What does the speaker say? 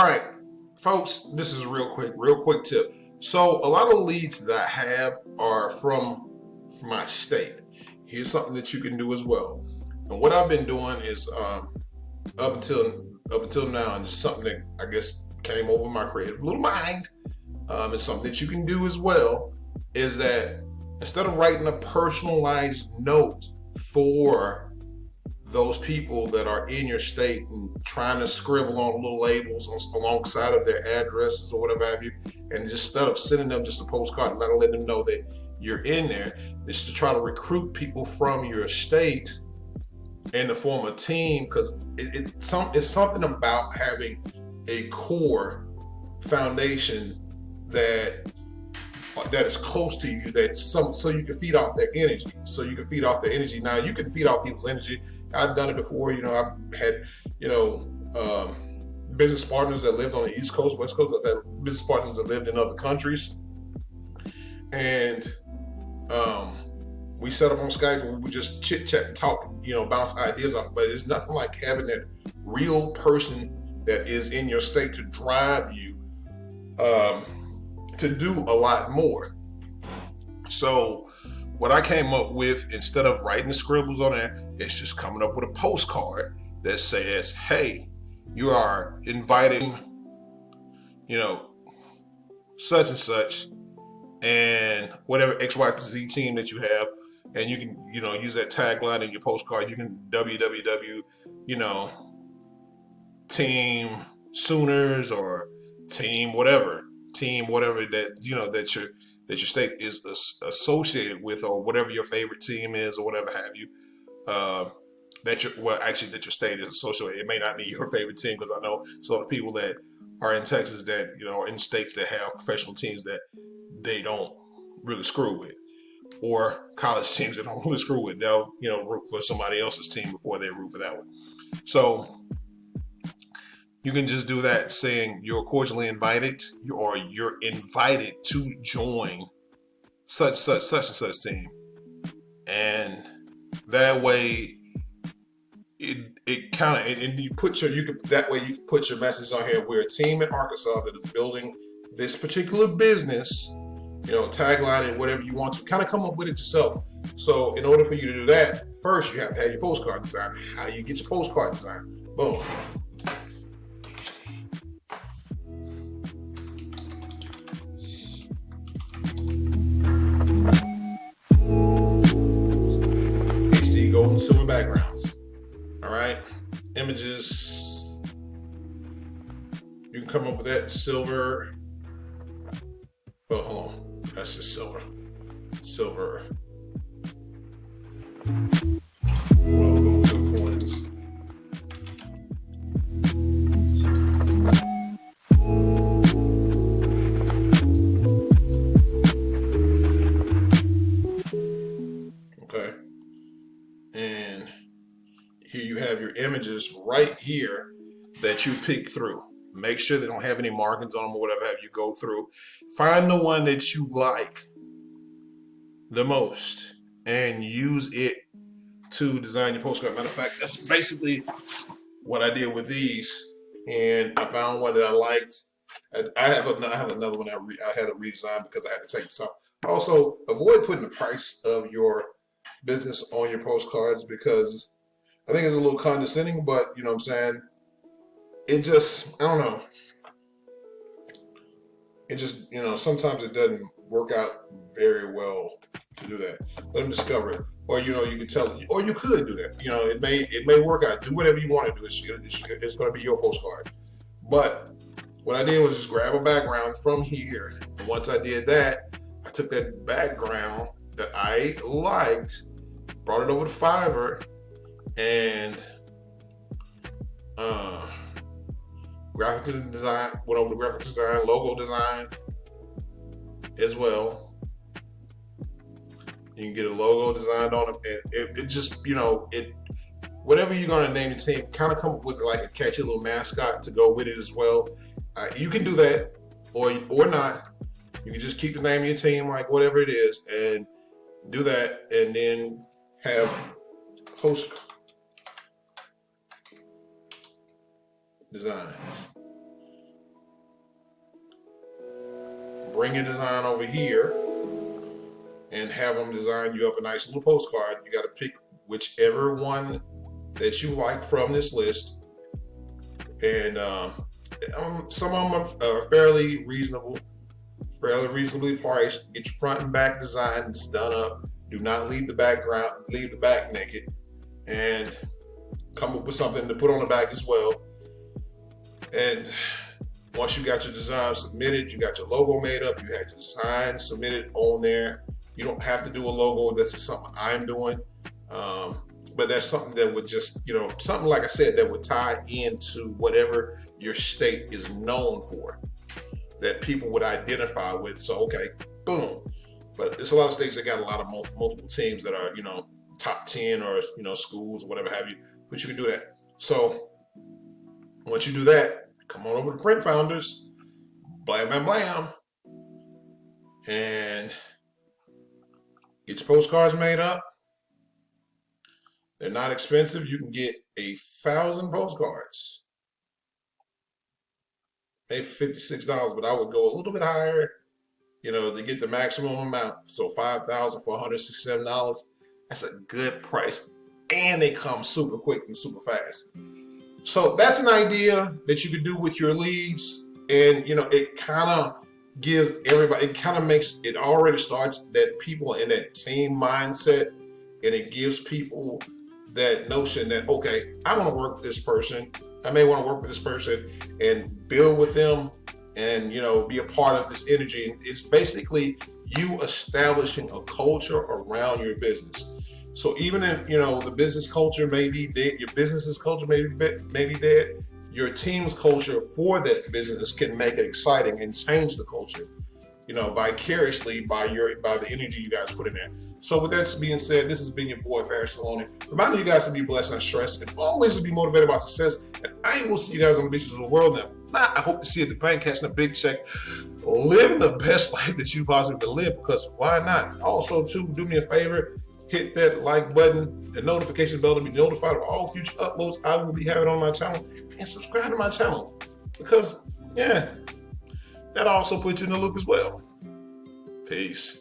All right, folks, this is a real quick tip. So a lot of the leads that I have are from my state. Here's something that you can do as well. And what I've been doing is up until now, and just something that I guess came over my creative little mind. It's something that you can do as well. Is that instead of writing a personalized note for those people that are in your state and trying to scribble on little labels alongside of their addresses or whatever have you, and just instead of sending them just a postcard and not letting them know that you're in there, is to try to recruit people from your state and to form a team, because it's something about having a core foundation that is close to you, so you can feed off their energy. Now you can feed off people's energy. I've done it before. I've had business partners that lived on the East Coast, West Coast. I've had business partners that lived in other countries, and we set up on Skype and we would just chit chat and talk, bounce ideas off. But it's nothing like having that real person that is in your state to drive you to do a lot more. So what I came up with, instead of writing the scribbles on there, it's just coming up with a postcard that says, hey, you are inviting, such and such, and whatever XYZ team that you have, and you can, use that tagline in your postcard. You can www, team Sooners or team whatever that your state is associated with, or whatever your favorite team is, or whatever have you. That your state is associated. It may not be your favorite team, because I know some of the people that are in Texas that are in states that have professional teams that they don't really screw with, or college teams that don't really screw with. They'll root for somebody else's team before they root for that one. So you can just do that, saying you're cordially invited, or you're invited to join such and such team, and that way it kind of, and you put you can put your message on here. We're a team in Arkansas that is building this particular business. Tagline it, whatever you want to. Kind of come up with it yourself. So in order for you to do that, first you have to have your postcard design. How you get your postcard design? Boom. HD gold and silver backgrounds. All right, images. You can come up with that silver. Oh, hold on. That's just silver. Silver. Well, we'll go to the coins. Okay. And here you have your images right here that you pick through. Make sure they don't have any markings on them or whatever have you. Go through. Find the one that you like the most and use it to design your postcard. Matter of fact, that's basically what I did with these. And I found one that I liked. I have another one I had to redesign because I had to take some. Also, avoid putting the price of your business on your postcards, because I think it's a little condescending, but you know what I'm saying? It just, I don't know. It just, sometimes it doesn't work out very well to do that. Let them discover it. Or, you can tell, or you could do that. It may work out. Do whatever you want to do. It's going to be your postcard. But what I did was just grab a background from here. And once I did that, I took that background that I liked, brought it over to Fiverr, and graphic design, went over to graphic design, logo design as well. You can get a logo designed on it, and it just, whatever you're gonna name the team, kind of come up with like a catchy little mascot to go with it as well. You can do that, or not. You can just keep the name of your team, like whatever it is, and do that, and then have post designs. bring your design over here and have them design you up a nice little postcard. You got to pick whichever one that you like from this list. And some of them are fairly reasonably priced. Get your front and back designs done up. Do not leave the back naked, and come up with something to put on the back as well. And once you got your design submitted, you got your logo made up, you had your design submitted on there. You don't have to do a logo. That's just something I'm doing. But that's something that would just, something like I said, that would tie into whatever your state is known for, that people would identify with. So, okay, boom. But there's a lot of states that got a lot of multiple teams that are, top 10 or, schools or whatever have you, but you can do that. So once you do that, come on over to Print Founders, blam, blam, blam, and get your postcards made up. They're not expensive. You can get 1,000 postcards, maybe $56, but I would go a little bit higher, to get the maximum amount. So $5,467. That's a good price, and they come super quick and super fast. So that's an idea that you could do with your leads, and it kind of gives everybody. It already starts that people in that team mindset, and it gives people that notion that, okay, I want to work with this person. I may want to work with this person and build with them and, be a part of this energy. And it's basically you establishing a culture around your business. So even if, the business culture may be dead, your business's culture may be dead, your team's culture for that business can make it exciting and change the culture, vicariously by the energy you guys put in there. So with that being said, this has been your boy, Ferris Saloni, reminding you guys to be blessed, not stressed, and always to be motivated by success. And I will see you guys on the beaches of the world. Now, I hope to see you at the bank, catching a big check, living the best life that you possibly can live, because why not? Also, too, do me a favor, hit that like button, the notification bell to be notified of all future uploads I will be having on my channel, and subscribe to my channel, because, that also puts you in the loop as well. Peace.